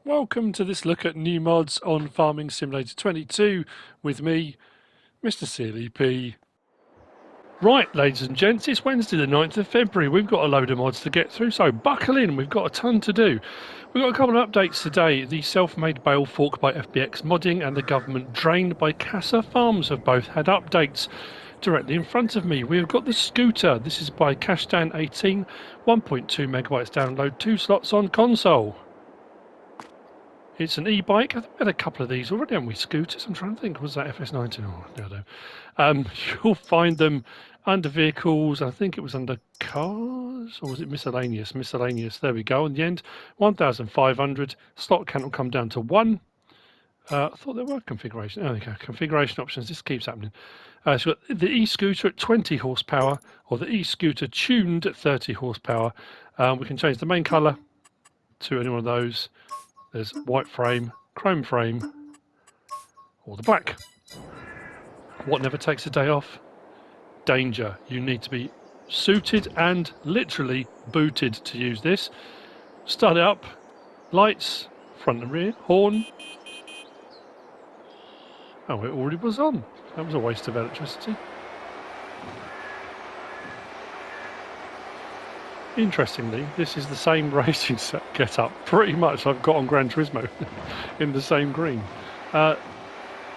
Welcome to this look at new mods on Farming Simulator 22 with me, MrSealyp. Right, ladies and gents, it's Wednesday the 9th of February. We've got a load of mods to get through, so buckle in, we've got a ton to do. We've got a couple of updates today. The self-made bale fork by FBXModding and the government drained by Casa Farms have both had updates. Directly in front of me, we've got the scooter. This is by Cashtan18, 1.2 megabytes download, 2 slots on console. It's an e-bike. I think we had a couple of these already, haven't we? Scooters. I'm trying to think. Was that FS22? Oh, no, no. You'll find them under vehicles. I think it was under cars, or was it miscellaneous? Miscellaneous. There we go. In the end, 1,500. Slot count will come down to 1. I thought there were configuration. Oh, there we go. Configuration options. This keeps happening. So you've got the e-scooter at 20 horsepower, or the e-scooter tuned at 30 horsepower. We can change the main colour to any one of those. There's white frame, chrome frame, or the black. What never takes a day off? Danger. You need to be suited and literally booted to use this. Start it up. Lights, front and rear, horn. Oh, it already was on. That was a waste of electricity. Interestingly, this is the same racing set get up pretty much I've got on Gran Turismo in the same green. There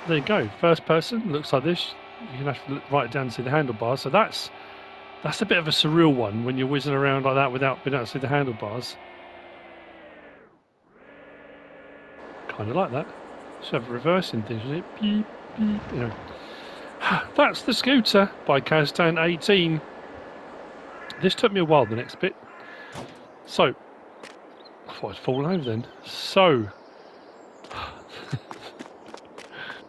you go. First person looks like this. You can have to write it down to see the handlebars. So that's a bit of a surreal one when you're whizzing around like that without being able to see the handlebars. Kind of like that. Should have a reversing thing, shouldn't it? Beep, beep, you know. That's the scooter by Kaztan18. This took me a while, the next bit. So, I thought I'd fallen over then. So,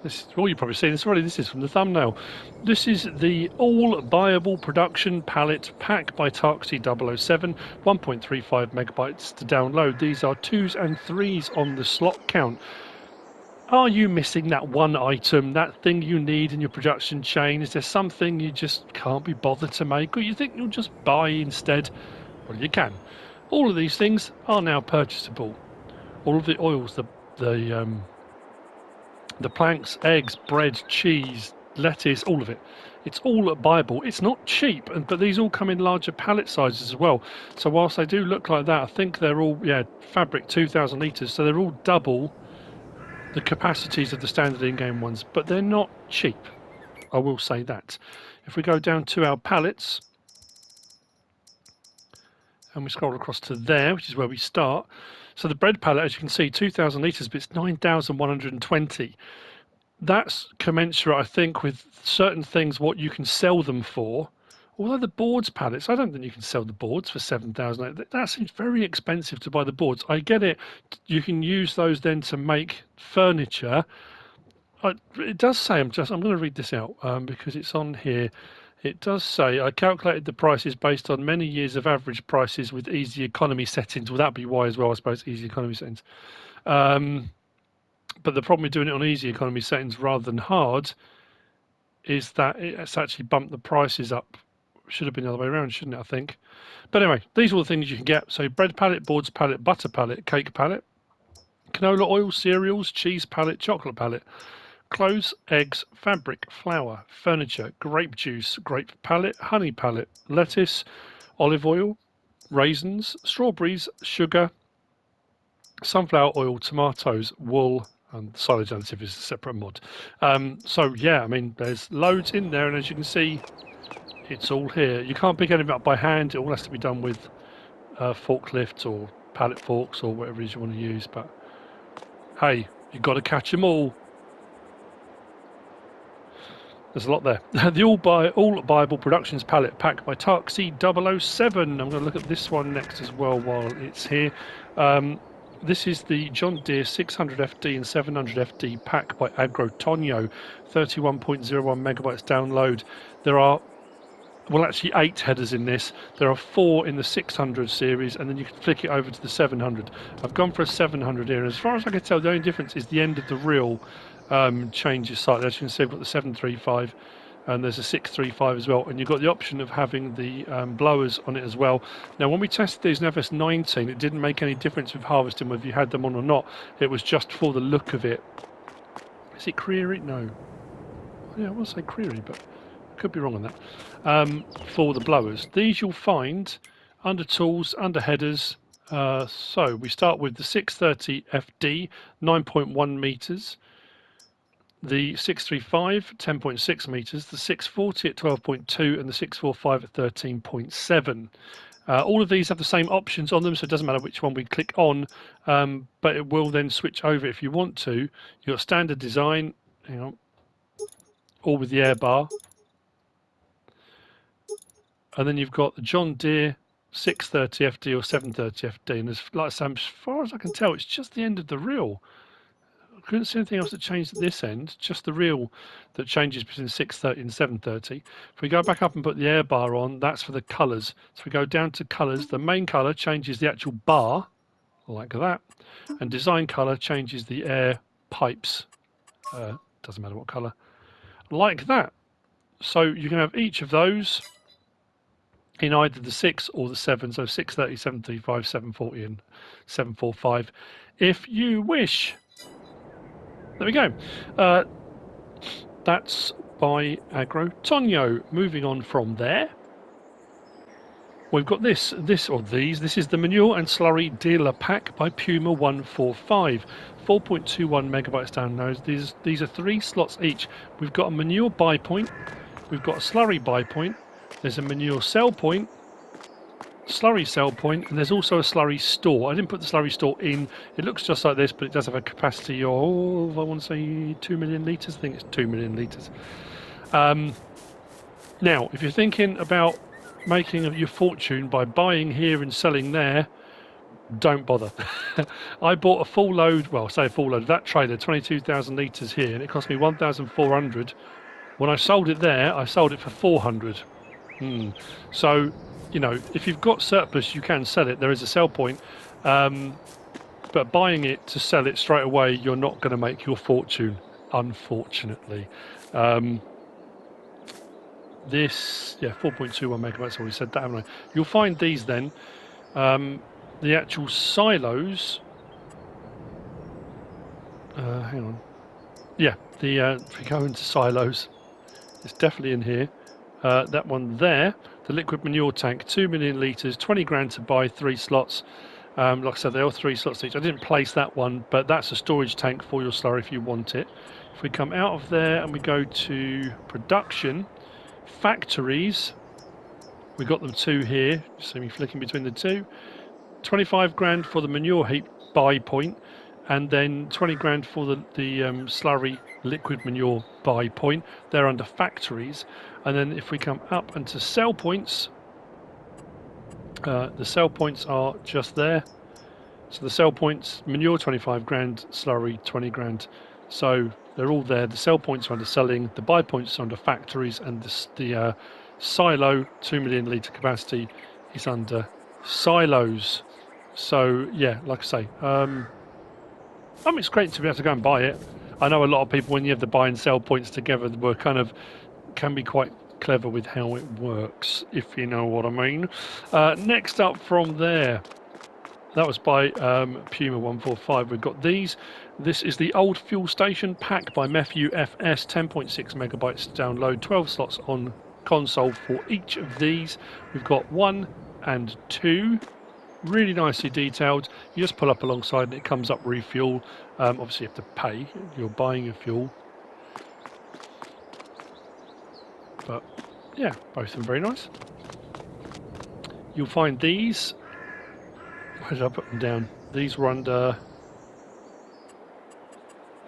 this is, well, you've probably seen this already. This is from the thumbnail. This is the all-buyable production pallet pack by Tarksy007, 1.35 megabytes to download. These are 2s and 3s on the slot count. Are you missing that one item, that thing you need in your production chain? Is there something you just can't be bothered to make, or you think you'll just buy instead? Well, you can. All of these things are now purchasable. All of the oils, the planks, eggs, bread, cheese, lettuce, all of it. It's all buyable. It's not cheap, but these all come in larger pallet sizes as well. So whilst they do look like that, I think they're all, fabric 2,000 litres, so they're all double the capacities of the standard in-game ones, but they're not cheap. I will say that. If we go down to our pallets, and we scroll across to there, which is where we start. So the bread pallet, as you can see, 2,000 litres, but it's 9,120. That's commensurate, I think, with certain things, what you can sell them for. Although the boards pallets, I don't think you can sell the boards for 7,000. That seems very expensive to buy the boards. I get it. You can use those then to make furniture. It does say, I'm going to read this out because it's on here. It does say, I calculated the prices based on many years of average prices with easy economy settings. Well, that'd be why as well, I suppose, easy economy settings. But the problem with doing it on easy economy settings rather than hard is that it's actually bumped the prices up. Should have been the other way around, shouldn't it, I think? But anyway, these are all the things you can get. So bread pallet, boards pallet, butter pallet, cake pallet, canola oil, cereals, cheese pallet, chocolate pallet, clothes, eggs, fabric, flour, furniture, grape juice, grape pallet, honey pallet, lettuce, olive oil, raisins, strawberries, sugar, sunflower oil, tomatoes, wool, and silage additive is a separate mod. So yeah, I mean, there's loads in there, and as you can see, it's all here. You can't pick anything up by hand. It all has to be done with forklifts or pallet forks or whatever it is you want to use. But hey, you've got to catch them all. There's a lot there. The all buyable productions pallet pack by Tarksy007. I'm going to look at this one next as well while it's here. This is the John Deere 600FD and 700FD pack by Agro Tonho, 31.01 megabytes download. There are, well, actually 8 headers in this. There are 4 in the 600 series, and then you can flick it over to the 700. I've gone for a 700 here. As far as I can tell, the only difference is the end of the reel changes slightly. As you can see, I've got the 735 and there's a 635 as well, and you've got the option of having the blowers on it as well. Now when we tested these in FS19, it didn't make any difference with harvesting whether you had them on or not. It was just for the look of it. Is it Creary? No. Yeah, I want to say Creary, but could be wrong on that. For the blowers, these you'll find under tools, under headers. So we start with the 630 FD, 9.1 meters. The 635, 10.6 metres, the 640 at 12.2 and the 645 at 13.7. All of these have the same options on them, so it doesn't matter which one we click on, but it will then switch over if you want to. You've got standard design, hang on, all with the air bar. And then you've got the John Deere 630 FD or 730 FD, and as far as I can tell, it's just the end of the reel. I couldn't see anything else that changed at this end, just the reel that changes between 630 and 730. If we go back up and put the air bar on, that's for the colours. So we go down to colours, the main colour changes the actual bar, like that, and design colour changes the air pipes, doesn't matter what colour, like that. So you can have each of those in either the 6 or the 7, so 630, 735, 740 and 745 if you wish. There we go. That's by Agro. Tonho. Moving on from there, we've got this is the Manure and Slurry Dealer Pack by Puma 145. 4.21 megabytes downloads. These are 3 slots each. We've got a manure buy point, we've got a slurry buy point, there's a manure sell point, slurry sell point, and there's also a slurry store. I didn't put the slurry store in. It looks just like this, but it does have a capacity of, I want to say 2 million litres. I think it's 2 million litres. Now, if you're thinking about making your fortune by buying here and selling there, don't bother. I bought a full load, well, say a full load of that trailer, 22,000 litres here, and it cost me 1,400. When I sold it there, I sold it for 400. So, you know, if you've got surplus, you can sell it. There is a sell point. But buying it to sell it straight away, you're not going to make your fortune, unfortunately. This, yeah, 4.21 megabytes, already said that, haven't I? You'll find these then, the actual silos. Hang on. Yeah, if we go into silos, it's definitely in here. That one there, the liquid manure tank, 2 million litres, 20 grand to buy, 3 slots. Like I said, they are 3 slots each. I didn't place that one, but that's a storage tank for your slurry if you want it. If we come out of there and we go to production, factories, we've got them 2 here. You see me flicking between the 2. 25 grand for the manure heap buy point, and then 20 grand for the slurry liquid manure buy point. They're under factories. And then if we come up into sell points, the sell points are just there. So the sell points, manure 25 grand, slurry 20 grand. So they're all there. The sell points are under selling, the buy points are under factories, and the silo 2 million litre capacity is under silos. So yeah, like I say, it's great to be able to go and buy it. I know a lot of people, when you have the buy and sell points together, can be quite clever with how it works, if you know what I mean. Next up from there, that was by Puma 145. We've got these. This is the old fuel station pack by MefiuFs, 10.6 megabytes to download, 12 slots on console for each of these. We've got 1 and 2. Really nicely detailed. You just pull up alongside and it comes up refuel. Obviously you have to pay, you're buying your fuel. But yeah, both of them very nice. You'll find these, where did I put them down? These were under,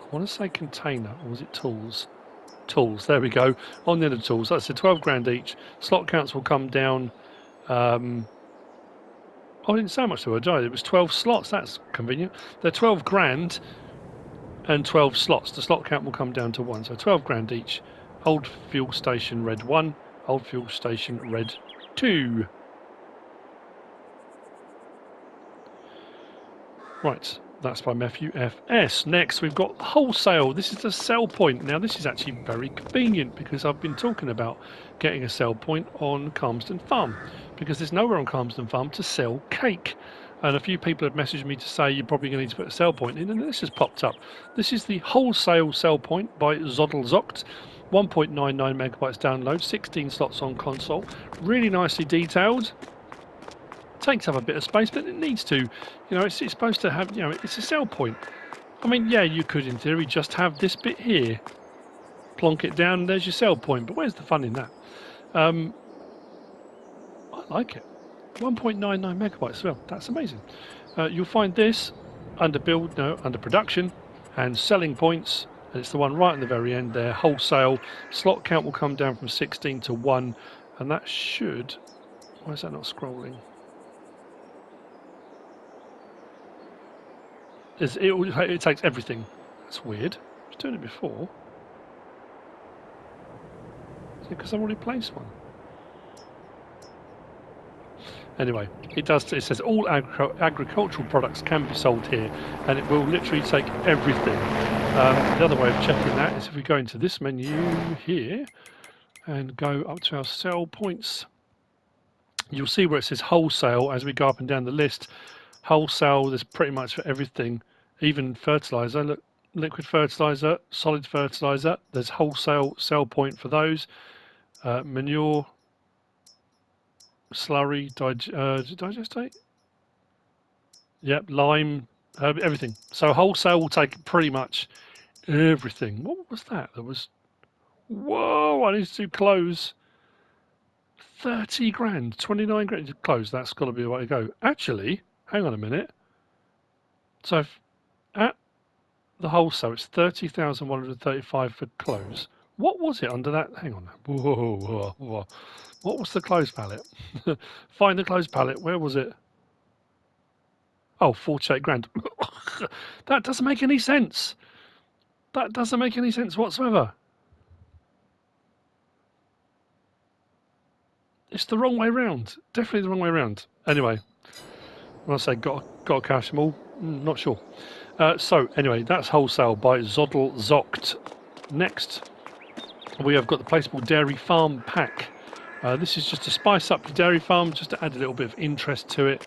I want to say container, or was it tools? Tools, there we go, on the end of tools. That's a 12 grand each. Slot counts will come down, I didn't say much to her, it was 12 slots, that's convenient. They're 12 grand and 12 slots. The slot count will come down to 1, so 12 grand each. Old fuel station red 1, old fuel station red 2. Right, That's by MefiuFs. Next, we've got Wholesale. This is the sell point. Now, this is actually very convenient because I've been talking about getting a sell point on Calmsden Farm because there's nowhere on Calmsden Farm to sell cake. And a few people have messaged me to say you're probably going to need to put a sell point in, and this has popped up. This is the Wholesale sell point by ZoddelZockt. 1.99 megabytes download, 16 slots on console. Really nicely detailed. Takes up a bit of space, but it needs to. You know, it's supposed to have, you know, it's a sell point. I mean, yeah, you could in theory just have this bit here, plonk it down, and there's your sell point. But where's the fun in that? I like it. 1.99 megabytes as well. That's amazing. You'll find this under under production and selling points. And it's the one right in the very end there. Wholesale slot count will come down from 16 to 1, and that should. Why is that not scrolling? It takes everything. That's weird. I was doing it before. Is it because I've already placed one? Anyway, it does. It says all agricultural products can be sold here, and it will literally take everything. The other way of checking that is if we go into this menu here and go up to our sell points, you'll see where it says wholesale as we go up and down the list. Wholesale, there's pretty much for everything, even fertilizer. Look, liquid fertilizer, solid fertilizer. There's wholesale sell point for those. Manure, slurry, digestate. Yep, lime, everything. So wholesale will take pretty much everything. What was that? There was. Whoa! I need to close. 30 grand, 29 grand to close. That's got to be the way to go. Actually, hang on a minute. So if at the wholesale, it's 30,135 for close. What was it under that? Hang on. Whoa. What was the close pallet? Find the close pallet. Where was it? Oh, 48 grand. That doesn't make any sense. That doesn't make any sense whatsoever. It's the wrong way round. Definitely the wrong way round. Anyway, when I say got to cash them all, not sure. So anyway, that's Wholesale by ZoddelZockt. Next, we have got the Placeable Dairy Farm Pack. This is just to spice up your dairy farm, just to add a little bit of interest to it.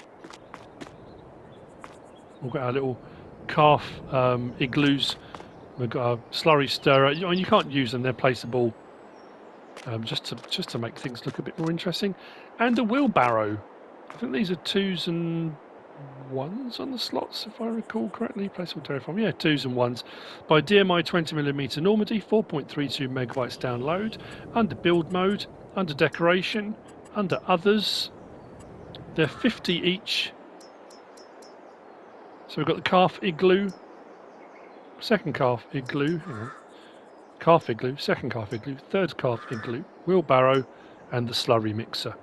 We've got our little calf igloos. We've got our slurry stirrer. You can't use them; they're placeable. Just to make things look a bit more interesting, and a wheelbarrow. I think these are 2s and 1s on the slots, if I recall correctly. Placeable dairy farm, yeah, 2s and 1s. By Deere 20mm Normandy, 4.32 megabytes download. Under build mode, under decoration, under others. They're 50 each. So we've got the calf igloo, second calf igloo. Hang on. Calf igloo, second calf igloo, third calf igloo, wheelbarrow, and the slurry mixer.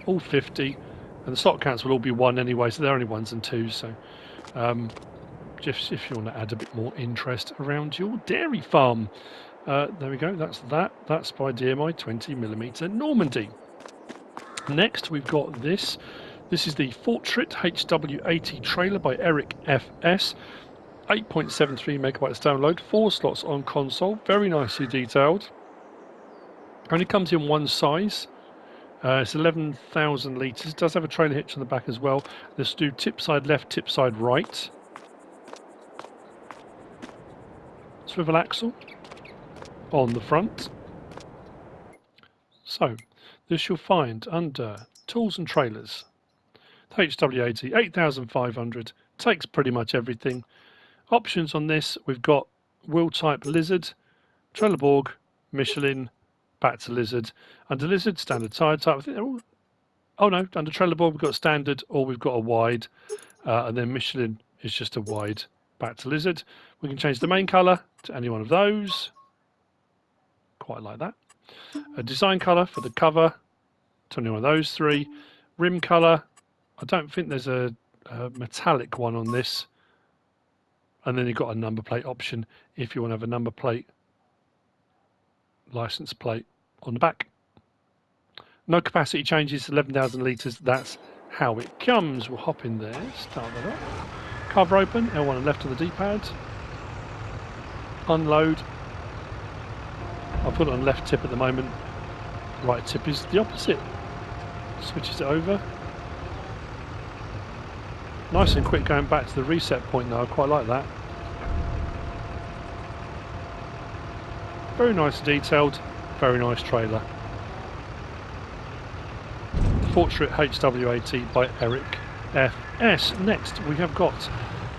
All 50, and the slot counts will all be 1 anyway, so they're only 1s and 2s. So, just if you want to add a bit more interest around your dairy farm, there we go. That's that. That's by Deere 20mm Normandy. Next, we've got this. This is the FORTSCHRITT HW80 trailer by ErikFS. 8.73 megabytes download, 4 slots on console, very nicely detailed. Only comes in one size. It's 11,000 litres. It does have a trailer hitch on the back as well. Let's do tip side left, tip side right. Swivel axle on the front. So, this you'll find under tools and trailers. HW80, 8,500, takes pretty much everything. Options on this, we've got wheel type lizard, Trelleborg, Michelin, back to lizard. Under lizard, standard tyre type. I think they're all. Oh no, under Trelleborg we've got standard or we've got a wide, and then Michelin is just a wide, back to lizard. We can change the main colour to any one of those. Quite like that. A design colour for the cover to any one of those 3. Rim colour. I don't think there's a metallic one on this. And then you've got a number plate option if you want to have a number plate, license plate on the back. No capacity changes, 11,000 litres. That's how it comes. We'll hop in there, start that up. Cover open, L1 and left on the D-pad. Unload. I've put it on left tip at the moment. Right tip is the opposite. Switches it over. Nice and quick going back to the reset point though, I quite like that. Very nice detailed, very nice trailer. FORTSCHRITT HWAT by ErikFS. Next we have got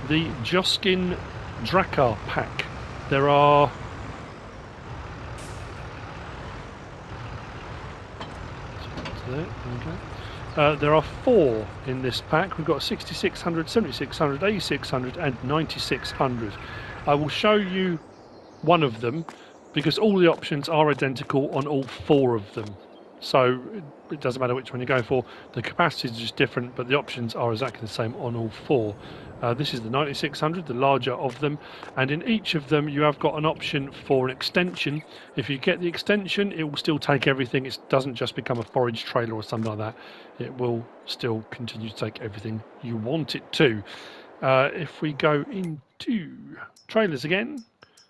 the Joskin Drakkar pack. There are there are 4 in this pack. We've got 6600, 7600, 8600 and 9600. I will show you one of them because all the options are identical on all 4 of them. So it doesn't matter which one you go for. The capacity is just different, but the options are exactly the same on all 4. This is the 9600, the larger of them, and in each of them you have got an option for an extension. If you get the extension, it will still take everything. It doesn't just become a forage trailer or something like that. It will still continue to take everything you want it to. If we go into trailers again,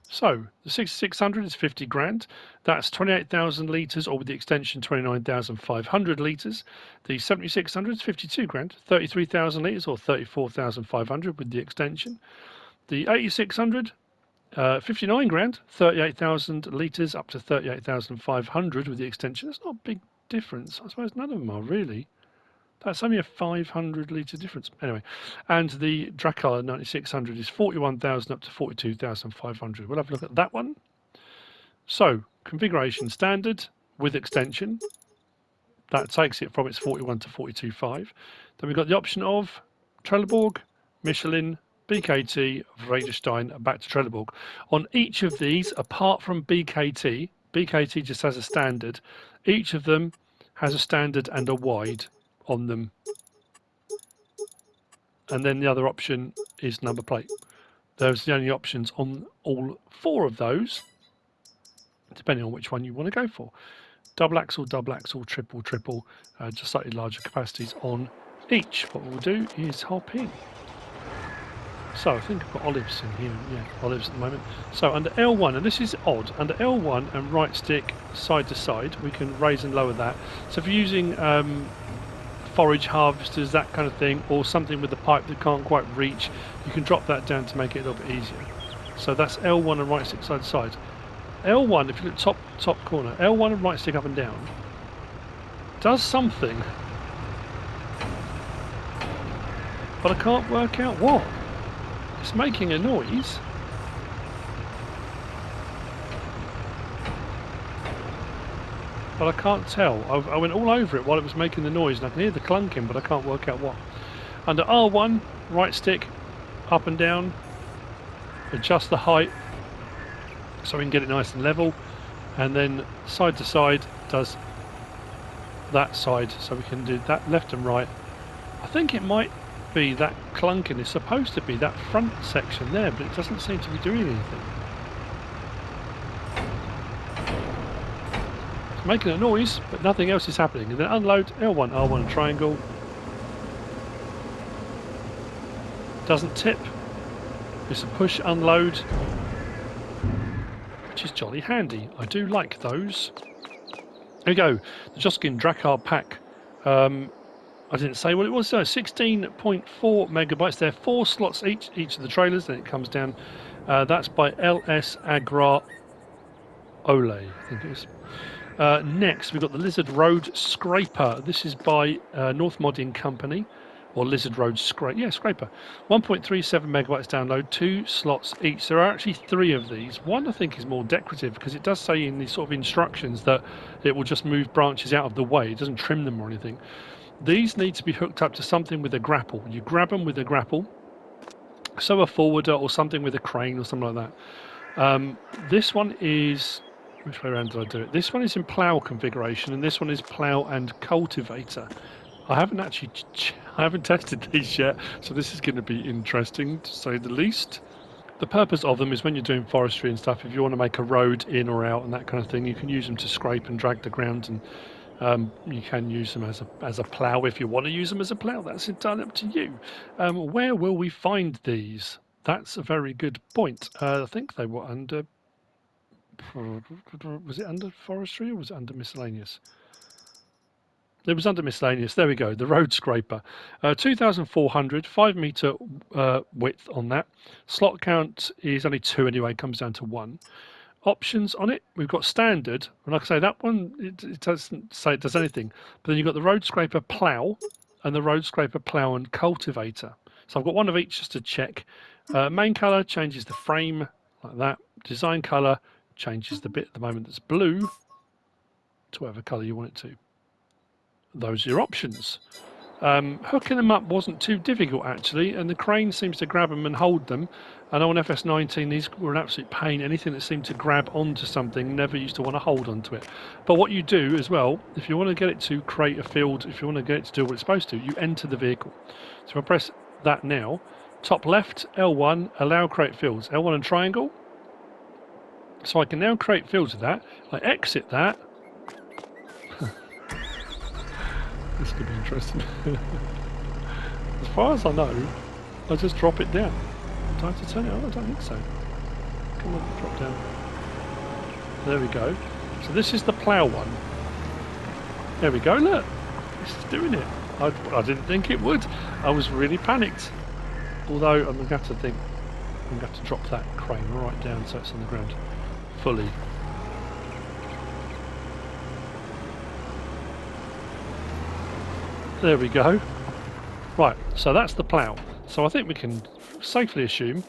so the 6600 is 50 grand. That's 28,000 litres, or with the extension 29,500 litres. The 7600 is 52 grand, 33,000 litres, or 34,500 with the extension. The 8600, 59 grand, 38,000 litres up to 38,500 with the extension. That's not a big difference. I suppose none of them are really. That's only a 500 litre difference. Anyway, and the Drakkar 9600 is 41,000 up to 42,500. We'll have a look at that one. So, configuration standard with extension. That takes it from its 41 to 42.5. Then we've got the option of Trelleborg, Michelin, BKT, VertexDezign, back to Trelleborg. On each of these, apart from BKT, BKT just has a standard. Each of them has a standard and a wide on them, and then the other option is number plate. Those are the only options on all 4 of those, depending on which one you want to go for. Double axle, triple, just slightly larger capacities on each. What we'll do is hop in. So I think I've got olives in here. Yeah, olives at the moment. So under L1, and this is odd, under L1 and right stick side to side, we can raise and lower that. So if you're using forage harvesters, that kind of thing, or something with a pipe that can't quite reach, you can drop that down to make it a little bit easier. So that's L1 and right stick side to side. L1, if you look top corner, L1 and right stick up and down does something, but I can't work out what. It's making a noise. But I can't tell. I went all over it while it was making the noise, and I can hear the clunking, but I can't work out what. Under R1, right stick, up and down, adjust the height so we can get it nice and level, and then side to side does that side, so we can do that left and right. I think it might be that clunking is supposed to be that front section there, but it doesn't seem to be doing anything. Making a noise, but nothing else is happening. And then unload L1, R1 triangle. Doesn't tip. It's a push unload, which is jolly handy. I do like those. There we go. The Joskin Drakkar pack. I didn't say what it was. So 16.4 megabytes. There are 4 slots each of the trailers. Then it comes down. That's by LS Agro Ole, I think it is. Next, we've got the Lizard Road Scraper. This is by North Modding Company, or Lizard Road Scraper. Yeah, Scraper. 1.37 megabytes download, 2 slots each. There are actually 3 of these. One I think is more decorative because it does say in these sort of instructions that it will just move branches out of the way. It doesn't trim them or anything. These need to be hooked up to something with a grapple. You grab them with a grapple, so a forwarder or something with a crane or something like that. This one is... Which way around did I do it? This one is in plough configuration, and this one is plough and cultivator. I haven't tested these yet, so this is going to be interesting to say the least. The purpose of them is when you're doing forestry and stuff, if you want to make a road in or out and that kind of thing, you can use them to scrape and drag the ground and You can use them as a plough if you want to use them as a plough. That's entirely up to you. Where will we find these? That's a very good point. I think they were under... Was it under forestry or was it under miscellaneous? It was under miscellaneous. There we go. The road scraper. 2,400, 5 metre width on that. Slot count is only 2 anyway, comes down to 1. Options on it, we've got standard. And like I say, that one, it doesn't say it does anything. But then you've got the road scraper plough and the road scraper plough and cultivator. So I've got one of each just to check. Main colour changes the frame like that. Design colour changes the bit at the moment that's blue to whatever colour you want it to. Those are your options. Hooking them up wasn't too difficult actually, and the crane seems to grab them and hold them. I know on FS19 these were an absolute pain. Anything that seemed to grab onto something never used to want to hold onto it. But what you do as well, if you want to get it to create a field, if you want to get it to do what it's supposed to, you enter the vehicle. So if I press that now, top left, L1, allow create fields, L1 and triangle. So I can now create fields with that. I exit that. This could be interesting. As far as I know, I just drop it down. Do I have to turn it on? I don't think so. Come on, drop down. There we go. So this is the plough one. There we go, look. This is doing it. I didn't think it would. I was really panicked. Although I'm going to have to think, I'm going to have to drop that crane right down so it's on the ground fully. There we go. Right, so that's the plough. So I think we can safely assume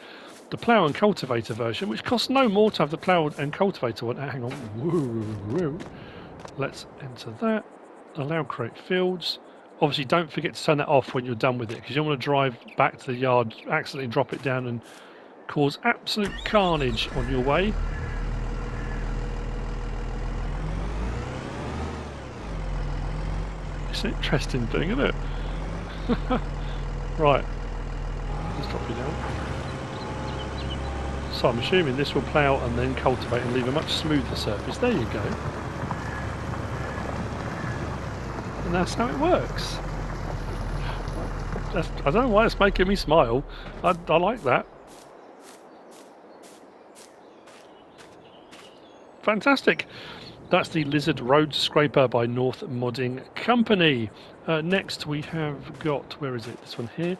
the plough and cultivator version, which costs no more to have the plough and cultivator one. Hang on. Woo. Let's enter that. Allow create fields. Obviously, don't forget to turn that off when you're done with it, because you don't want to drive back to the yard, accidentally drop it down and cause absolute carnage on your way. It's an interesting thing, isn't it? Right, let's drop you down. So I'm assuming this will plough and then cultivate and leave a much smoother surface. There you go. And that's how it works. I don't know why it's making me smile. I like that. Fantastic. That's the Lizard Road Scraper by North Modding Company. Next we have got, where is it? This one here.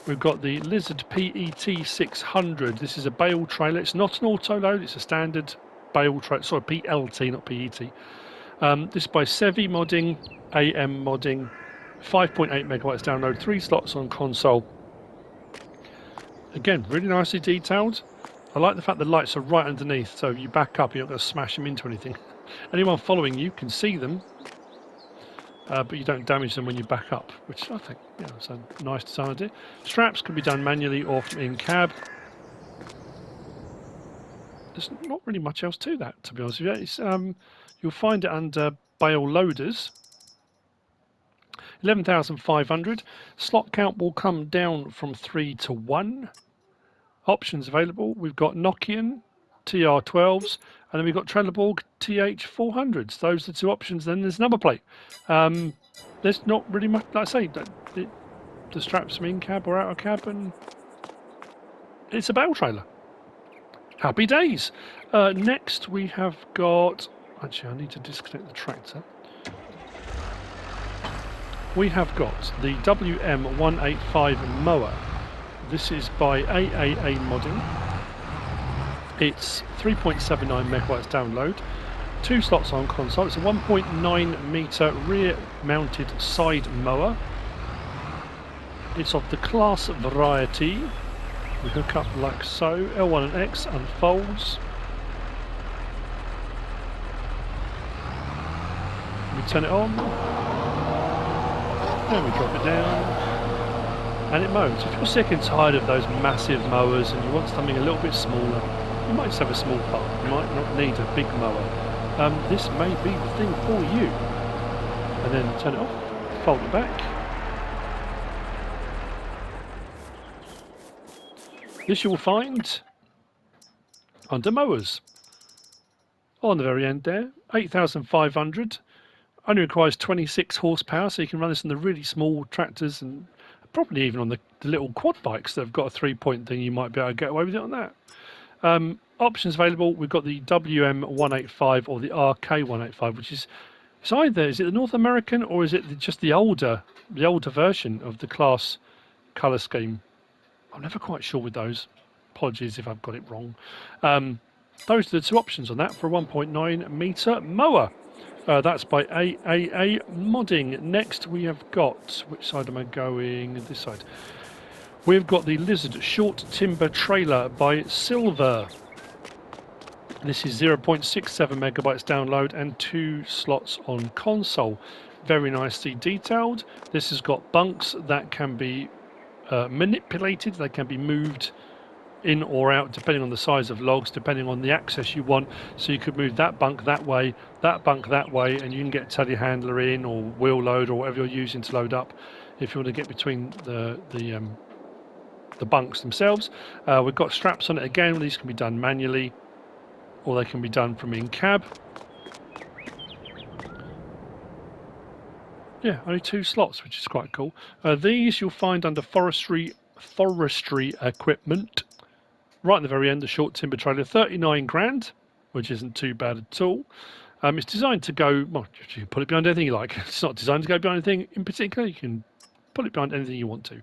We've got the Lizard PET 600. This is a bale trailer. It's not an auto load, it's a standard bale trailer. Sorry, PLT, not PET. This is by SeviModding, AM Modding. 5.8 megawatts download, 3 slots on console. Again, really nicely detailed. I like the fact the lights are right underneath, so if you back up, you're not going to smash them into anything. Anyone following you can see them, but you don't damage them when you back up, which I think is a nice design idea. Straps can be done manually or from in-cab. There's not really much else to that, to be honest with you. It's, you'll find it under bale loaders. 11,500. Slot count will come down from 3 to 1. Options available. We've got Nokian TR12s, and then we've got Trelleborg TH400s. Those are the 2 options. Then there's number plate. There's not really much, like I say, the straps are in cab or out of cab, and it's a bale trailer. Happy days. Next we have got, actually I need to disconnect the tractor. We have got the WM185 Mower. This is by AAA Modding. It's 3.79 megawatts download, 2 slots on console. It's a 1.9 metre rear mounted side mower. It's of the class variety. We hook up like so. L1 and X unfolds. We turn it on. Then we drop it down, and it mows. If you're sick and tired of those massive mowers and you want something a little bit smaller, you might just have a small farm. You might not need a big mower. This may be the thing for you. And then turn it off, fold it back. This you will find under mowers. On the very end there, 8,500. Only requires 26 horsepower, so you can run this on the really small tractors and probably even on the little quad bikes that have got a 3-point thing. You might be able to get away with it on that. Options available. We've got the WM185 or the RK185, which is it's either is it the North American or is it just the older version of the class colour scheme. I'm never quite sure with those. Apologies if I've got it wrong. Those are the two options on that for a 1.9 metre mower. That's by AAA Modding. Next we have got, which side am I going? This side. We've got the Lizard Short Timber Trailer by Silver. This is 0.67 megabytes download and 2 slots on console. Very nicely detailed. This has got bunks that can be manipulated. They can be moved in or out depending on the size of logs, depending on the access you want. So you could move that bunk that way, that bunk that way, and you can get telehandler in or wheel load or whatever you're using to load up if you want to get between the bunks themselves. We've got straps on it again. These can be done manually or they can be done from in cab. Yeah, only 2 slots, which is quite cool. These you'll find under forestry equipment. Right at the very end, the short timber trailer, 39 grand, which isn't too bad at all. It's designed to go, well, you can put it behind anything you like. It's not designed to go behind anything in particular. You can put it behind anything you want to.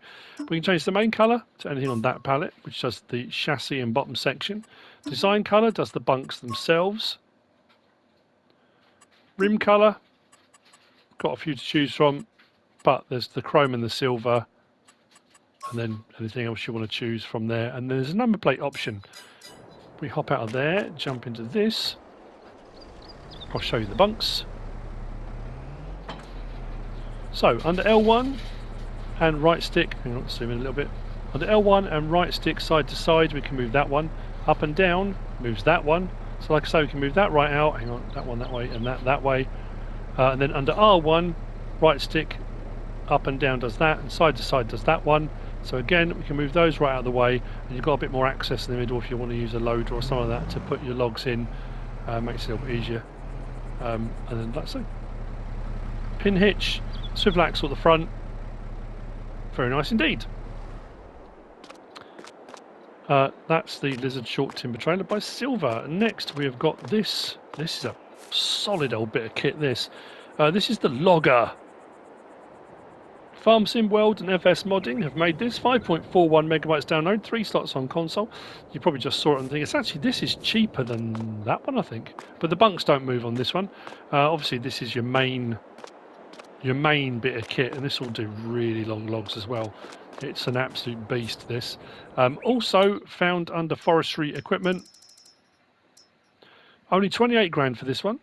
We can change the main colour to anything on that pallet, which does the chassis and bottom section. Design colour does the bunks themselves. Rim colour, got a few to choose from, but there's the chrome and the silver, and then anything else you want to choose from there. And there's a number plate option. We hop out of there, jump into this. I'll show you the bunks. So under L1 and right stick, hang on, zoom in a little bit. Under L1 and right stick side to side, we can move that one. Up and down moves that one. So like I say, we can move that right out, hang on, that one that way and that way. And then under R1, right stick up and down does that, and side to side does that one. So again, we can move those right out of the way, and you've got a bit more access in the middle if you want to use a loader or something like that to put your logs in. Makes it a little bit easier. And then that's it. Pin hitch, swivel axle at the front. Very nice indeed. That's the Lizard Short Timber Trailer by Silver. Next we have got this. This is a solid old bit of kit, this. This is the Logger. Farm Sim World and FS Modding have made this. 5.41 megabytes download, 3 slots on console. You probably just saw it and think, it's actually, this is cheaper than that one, I think. But the bunks don't move on this one. Obviously, this is your main bit of kit, and this will do really long logs as well. It's an absolute beast, this. Also found under forestry equipment. Only 28 grand for this one.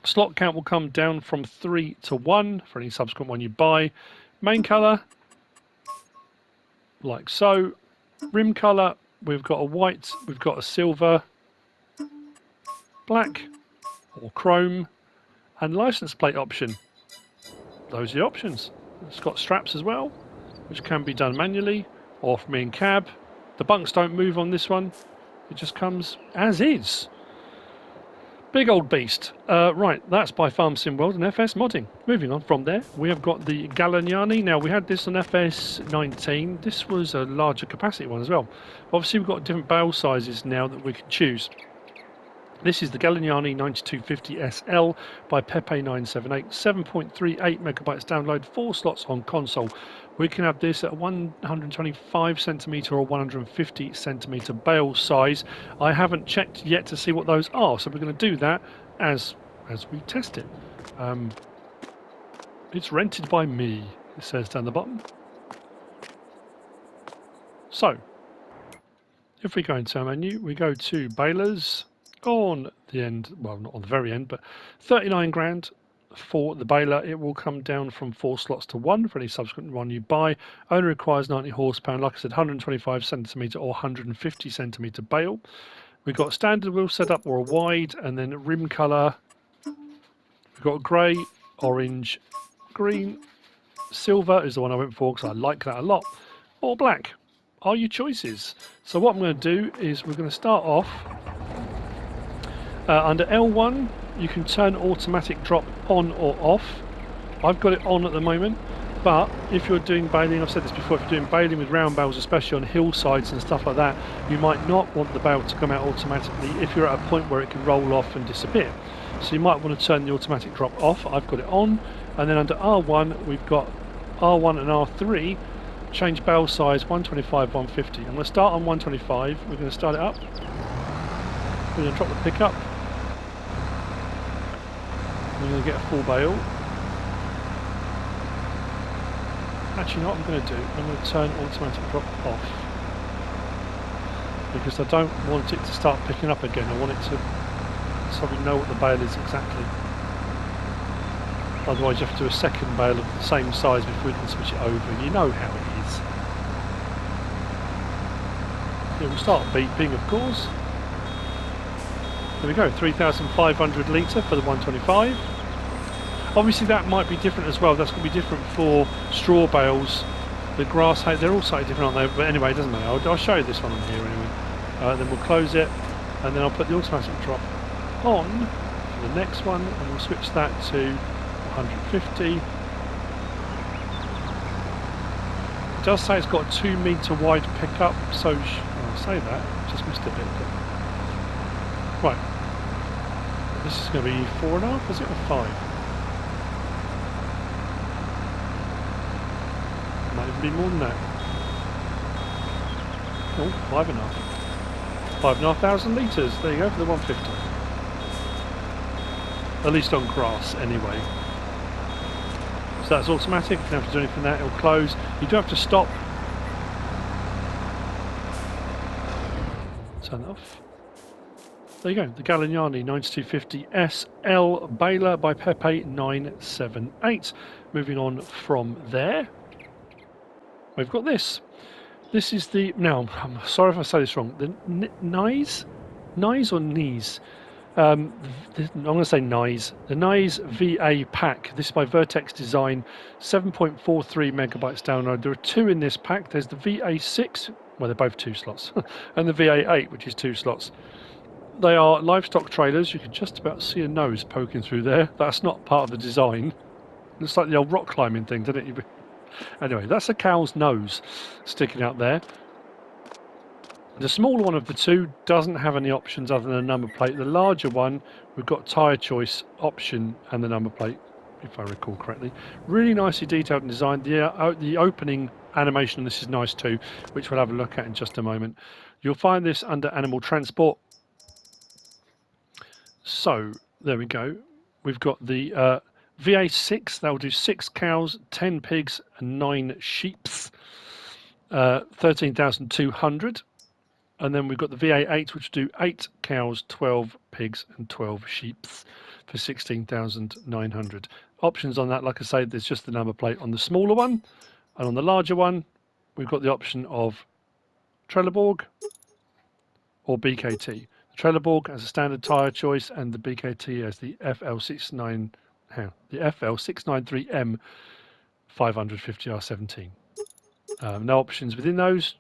Slot count will come down from 3 to 1 for any subsequent one you buy. Main colour, like so. Rim colour, we've got a white, we've got a silver, black or chrome, and license plate option. Those are the options. It's got straps as well, which can be done manually or from in cab. The bunks don't move on this one. It just comes as is. Big old beast. Right, that's by Farm Sim World and FS Modding. Moving on from there, we have got the Galagnani. Now, we had this on FS19. This was a larger capacity one as well. Obviously, we've got different bale sizes now that we can choose. This is the Gallignani 9250 SL by Pepe978. 7.38 megabytes download, 4 slots on console. We can have this at 125 centimetre or 150 centimetre bale size. I haven't checked yet to see what those are, so we're going to do that as we test it. It's rented by me, it says down the bottom. So, if we go into our menu, we go to balers. On the end, well, not on the very end, but 39 grand for the baler. It will come down from 4 slots to 1 for any subsequent one you buy. Only requires 90 horsepower, like I said, 125 centimetre or 150 centimetre bale. We've got standard wheel setup or a wide, and then rim colour. We've got grey, orange, green, silver is the one I went for because I like that a lot, or black are your choices. So what I'm going to do is we're going to start off under L1 you can turn automatic drop on or off. I've got it on at the moment, but if you're doing baling, I've said this before, if you're doing baling with round bales, especially on hillsides and stuff like that, you might not want the bale to come out automatically if you're at a point where it can roll off and disappear. So you might want to turn the automatic drop off. I've got it on, and then under R1 we've got R1 and R3, change bale size 125, 150. I'm going to start on 125, we're going to start it up, we're going to drop the pickup, we're going to get a full bale. Actually, what I'm going to do, I'm going to turn automatic drop off, because I don't want it to start picking up again. I want it to, so we know what the bale is exactly. Otherwise you have to do a second bale of the same size before we can switch it over. You know how it is. It will start beeping, of course. There we go, 3,500 litre for the 125. Obviously that might be different as well. That's going to be different for straw bales. The grass hay, they're all slightly different, aren't they? But anyway, it doesn't matter. I'll show you this one on here anyway. Then we'll close it, and then I'll put the automatic drop on for the next one, and we'll switch that to 150. It does say it's got a 2 metre wide pickup, so I'll say that, just missed a bit. But right, this is going to be 4.5, is it, or 5? Might even be more than that. Oh, 5.5. 5,500 litres, there you go, for the 150. At least on grass, anyway. So that's automatic, you don't have to do anything with that, it'll close. You do have to stop. Turn that off. There you go, the Galagnani 9250 SL baler by Pepe 978. Moving on from there, we've got this. This is the, now I'm sorry if I say this wrong, the Knies or Knees? I'm going to say Knies. The Knies VA pack. This is by VertexDezign, 7.43 megabytes download. There are two in this pack. There's the VA6, well they're both 2 slots, and the VA8, which is 2 slots. They are livestock trailers. You can just about see a nose poking through there. That's not part of the design. Looks like the old rock climbing thing, doesn't it? Anyway, that's a cow's nose sticking out there. The smaller one of the two doesn't have any options other than a number plate. The larger one, we've got tyre choice option and the number plate, if I recall correctly. Really nicely detailed and designed. The opening animation on this is nice too, which we'll have a look at in just a moment. You'll find this under animal transport. So there we go. We've got the VA6, that will do 6 cows, 10 pigs and 9 sheep, 13,200. And then we've got the VA8, which will do 8 cows, 12 pigs and 12 sheep for 16,900. Options on that, like I say, there's just the number plate on the smaller one. And on the larger one, we've got the option of Trelleborg or BKT. The Trelleborg has a standard tyre choice and the BKT has the FL693M 550R17. No options within those,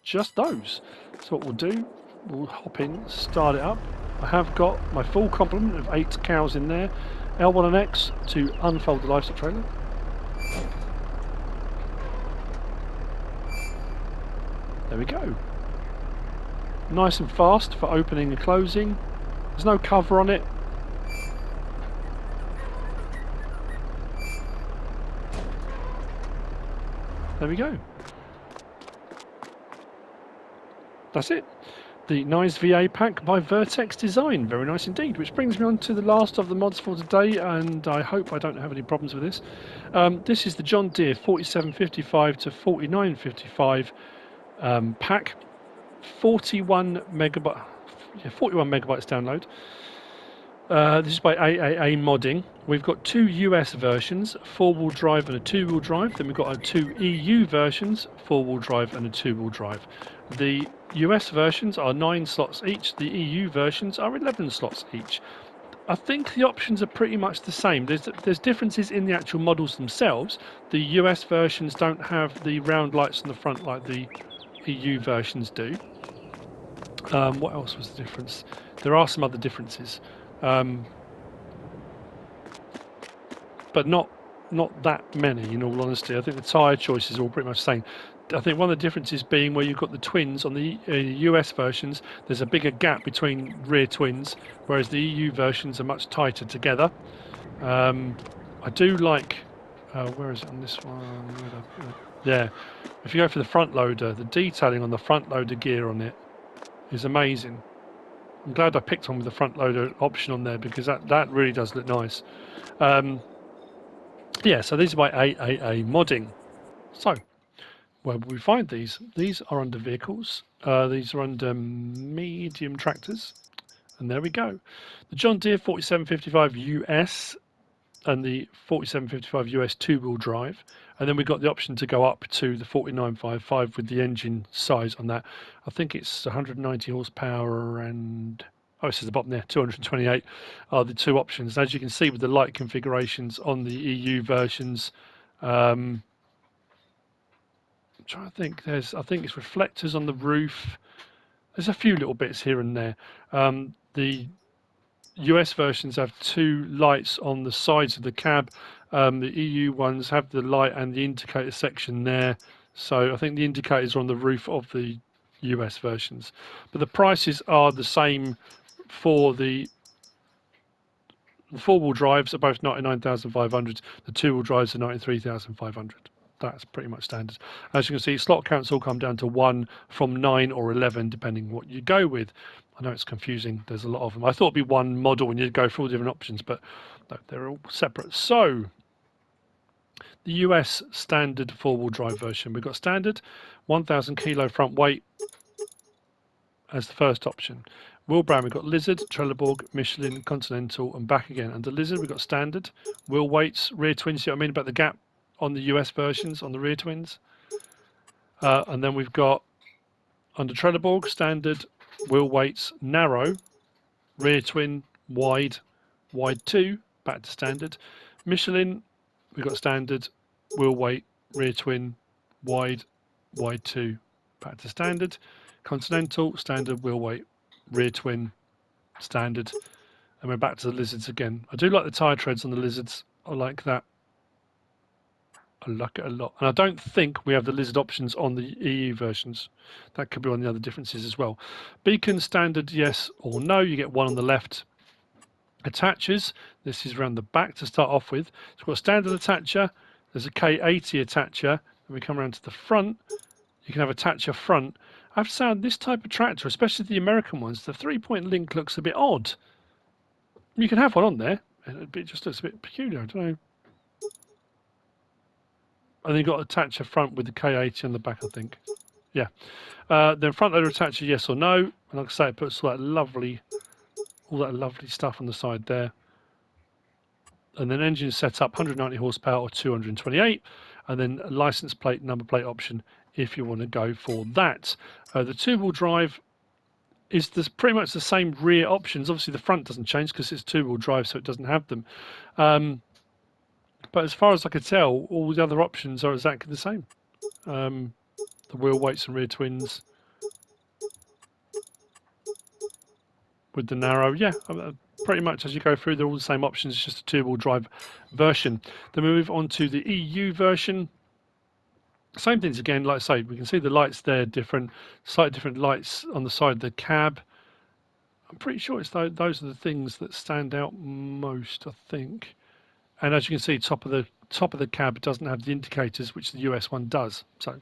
just those. So what we'll do, we'll hop in, start it up. I have got my full complement of 8 cows in there. L1 and X to unfold the livestock trailer. There we go. Nice and fast for opening and closing. There's no cover on it. There we go. That's it. The Knies VA pack by VertexDezign. Very nice indeed. Which brings me on to the last of the mods for today, and I hope I don't have any problems with this. This is the John Deere 4755 to 4955 pack. 41 megabytes download. This is by AAA Modding. We've got 2 US versions, 4-wheel drive and a 2-wheel drive. Then we've got 2 EU versions, 4-wheel drive and a 2-wheel drive. The US versions are 9 slots each. The EU versions are 11 slots each. I think the options are pretty much the same. There's differences in the actual models themselves. The US versions don't have the round lights on the front like the EU versions do. What else was the difference? There are some other differences. but not that many, in all honesty. I think the tyre choices are all pretty much the same. I think one of the differences being where you've got the twins on the US versions, there's a bigger gap between rear twins, whereas the EU versions are much tighter together. I do like, where is it on this one? Yeah, if you go for the front loader, the detailing on the front loader gear on it is amazing. I'm glad I picked one with the front loader option on there because that really does look nice. Yeah, so these are by AAA Modding. So, where will we find these? These are under vehicles. These are under medium tractors. And there we go. The John Deere 4755 US and the 4755 US two-wheel drive. And then we've got the option to go up to the 4955 with the engine size on that. I think it's 190 horsepower and... Oh, it says the bottom there, 228 are the two options. As you can see with the light configurations on the EU versions, I'm trying to think, I think it's reflectors on the roof. There's a few little bits here and there. The US versions have two lights on the sides of the cab. The EU ones have the light and the indicator section there. So I think the indicators are on the roof of the US versions. But the prices are the same for the four-wheel drives are both 99,500. The two-wheel drives are 93,500. That's pretty much standard. As you can see, slot counts all come down to 1 from 9 or 11, depending what you go with. I know it's confusing. There's a lot of them. I thought it'd be one model when you go through all the different options, but no, they're all separate. So, the US standard four-wheel drive version. We've got standard, 1,000 kilo front weight as the first option. Wheel brand, we've got Lizard, Trelleborg, Michelin, Continental, and back again. Under Lizard, we've got standard. Wheel weights, rear twins. See what I mean about the gap on the US versions, on the rear twins? And then we've got, under Trelleborg, standard, wheel weights, narrow, rear twin, wide, wide 2, back to standard. Michelin, we've got standard, wheel weight, rear twin, wide, wide 2, back to standard. Continental, standard, wheel weight, rear twin, standard, and we're back to the Lizards again. I do like the tyre treads on the Lizards. I like that. I like it a lot. And I don't think we have the Lizard options on the EU versions. That could be one of the other differences as well. Beacon standard, yes or no. You get one on the left. Attachers, this is around the back to start off with. So we've got a standard attacher. There's a K80 attacher. And we come around to the front. You can have attacher front. I have to say, on this type of tractor, especially the American ones, the three-point link looks a bit odd. You can have one on there. It just looks a bit peculiar. I don't know. And then you've got attacher front with the K80 on the back, I think. Yeah. Then front loader attacher, yes or no. And like I say, it puts all that lovely stuff on the side there. And then engine setup, 190 horsepower or 228. And then a license plate, number plate option if you want to go for that. The two-wheel drive is pretty much the same rear options. Obviously, the front doesn't change because it's two-wheel drive, so it doesn't have them. But as far as I could tell, all the other options are exactly the same. The wheel weights and rear twins with the narrow. Yeah, pretty much as you go through, they're all the same options. It's just a two-wheel drive version. Then we move on to the EU version. Same things again, like I say, we can see the lights there, slightly different lights on the side of the cab. I'm pretty sure it's those are the things that stand out most, I think. And as you can see, top of the cab doesn't have the indicators, which the US one does. So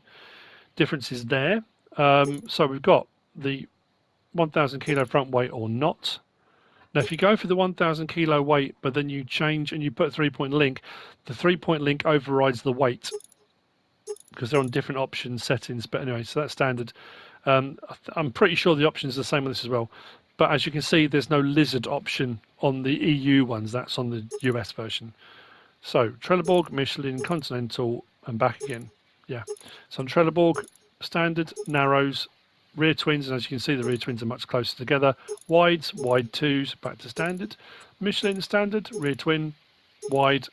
differences there. So we've got the 1,000 kilo front weight or not. Now, if you go for the 1,000 kilo weight, but then you change and you put a three-point link, the three-point link overrides the weight because they're on different option settings. But anyway, so that's standard. I'm pretty sure the options are the same on this as well. But as you can see, there's no Lizard option on the EU ones. That's on the US version. So Trelleborg, Michelin, Continental, and back again. Yeah. So on Trelleborg, standard, narrows, rear twins, and as you can see, the rear twins are much closer together. Wides, wide 2s, back to standard. Michelin standard, rear twin, wide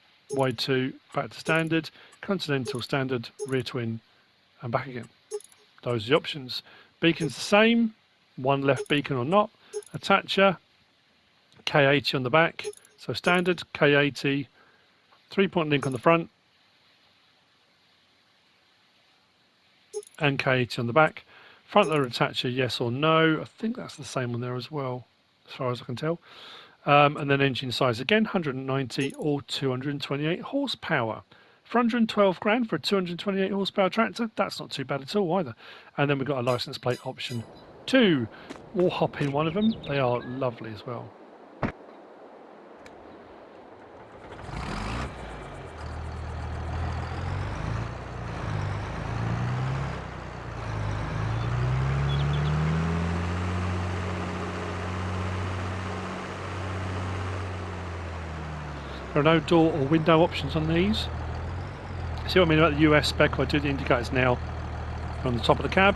2, back to standard. Continental standard, rear twin, and back again. Those are the options. Beacon's the same, one left beacon or not. Attacher, K80 on the back. So standard, K80, 3-point link on the front. And K80 on the back. Front loader attacher, yes or no. I think that's the same on there as well, as far as I can tell. And then engine size again, 190 or 228 horsepower. For 112 grand for a 228 horsepower tractor, that's not too bad at all either. And then we've got a license plate option 2. We'll hop in one of them. They are lovely as well. There are no door or window options on these. See what I mean about the US spec? I do the indicators now on the top of the cab,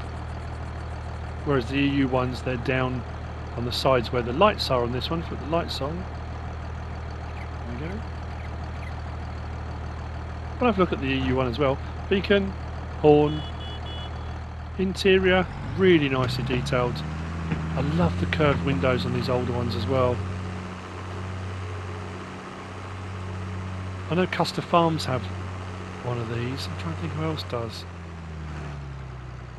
whereas the EU ones, they're down on the sides where the lights are on this one. Put the lights on. There we go. We'll have a look at the EU one as well. Beacon, horn, interior, really nicely detailed. I love the curved windows on these older ones as well. I know Custer Farms have one of these. I'm trying to think who else does.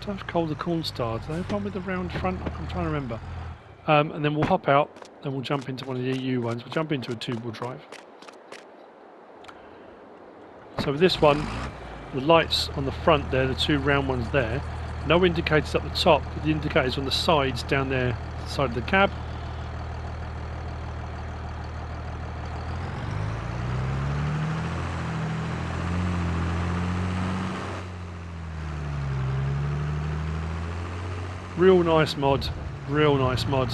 Don't have Calder Corn Star. Do they have one with the round front? I'm trying to remember. And then we'll hop out and we'll jump into one of the EU ones. We'll jump into a 2-wheel drive. So with this one, the lights on the front there, the 2 round ones there. No indicators up the top, but the indicators on the sides down there, side of the cab. Real nice mod, real nice mod.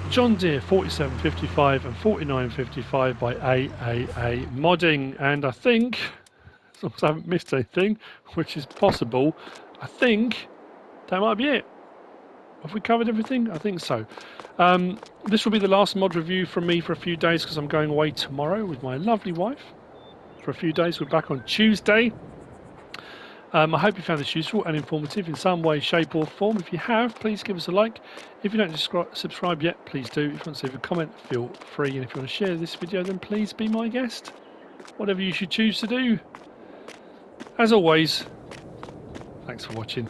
John Deere 4755 and 4955 by AAA Modding, and I think, as long as I haven't missed anything, which is possible, I think that might be it. Have we covered everything? I think so. This will be the last mod review from me for a few days because I'm going away tomorrow with my lovely wife for a few days. We're back on Tuesday. I hope you found this useful and informative in some way, shape or form. If you have, please give us a like. If you don't subscribe yet, please do. If you want to leave a comment, feel free. And if you want to share this video, then please be my guest. Whatever you should choose to do. As always, thanks for watching.